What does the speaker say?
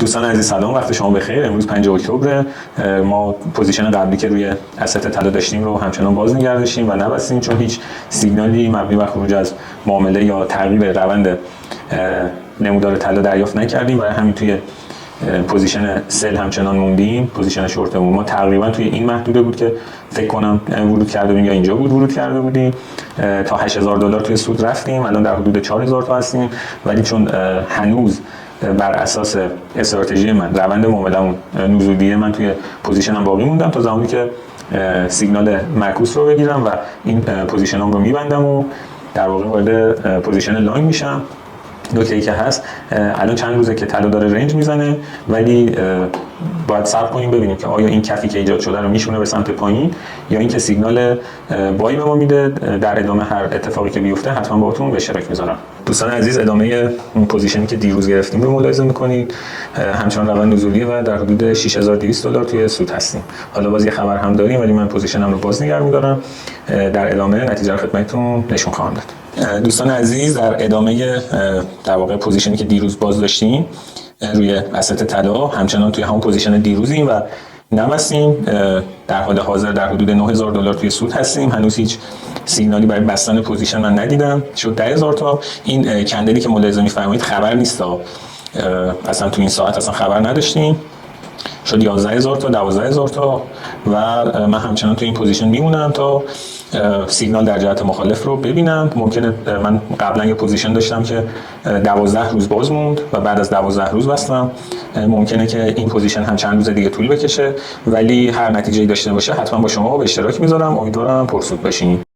دوستان عزیز سلام، وقت شما بخیر. امروز 5 اکتبر. ما پوزیشن قبلی که روی اسست طلا داشتیم رو همچنان باز نگه داشتیم و نبستیم، چون هیچ سیگنالی مبنی بر خروج از معامله یا تغییر روند نمودار طلا دریافت نکردیم و همین توی پوزیشن سل همچنان موندیم. پوزیشن شورتمون ما تقریبا توی این محدوده بود که فکر کنم ورود کرده بودیم یا اینجا بود ورود کرده بودیم. تا $8,000 توی سود رفتیم، الان در حدود 4,000 تا هستیم، ولی چون هنوز بر اساس استراتژی من روند معامله‌مون نزولیه، من توی پوزیشنم باقی موندم تا زمانی که سیگنال معکوس رو بگیرم و این پوزیشنام رو میبندم و در واقع وارد پوزیشن لانگ میشم. نکته‌ای که هست، الان چند روزه که طلا داره رنج میزنه، ولی باید صبر کنیم ببینیم که آیا این کفی که ایجاد شده رو میشونه به سمت پایین یا اینکه سیگنال بای به ما میده. در ادامه هر اتفاقی که بیفته حتما باهاتون به اشتراک میذارم. دوستان عزیز، ادامه پوزیشنی که دیروز گرفتیم رو ملاحظه میکنید. همچنان روند نزولیه و در حدود $6,200 توی سود هستیم. حالا باز یه خبر هم داریم، ولی من پوزیشنم رو باز نگه می‌دارم. در ادامه نتیجه رو خدمتتون نشون خواهم داد. دوستان عزیز، در ادامه در واقع پوزیشنی که دیروز باز داشتیم روی اسست طلا، همچنان توی همون پوزیشن دیروزیم و نبستیم. در حال حاضر در حدود $9,000 توی سود هستیم. هنوز هیچ سیگنالی برای بستن پوزیشن من ندیدم. شد 10,000 تا. این کندلی که ملاحظه می‌فرمایید خبر نیست، اصلا تو این ساعت اصلا خبر نداشتیم. شد 11,000 تا 12,000 تا و من همچنان تو این پوزیشن میمونم تا سیگنال در جهت مخالف رو ببینم. ممکنه من قبلا یه پوزیشن داشتم که 12 روز باز موند و بعد از 12 روز بستم. ممکنه که این پوزیشن هم چند روز دیگه طول بکشه، ولی هر نتیجه‌ای داشته باشه حتما با شما به اشتراک میذارم. امیدوارم پرسود باشین.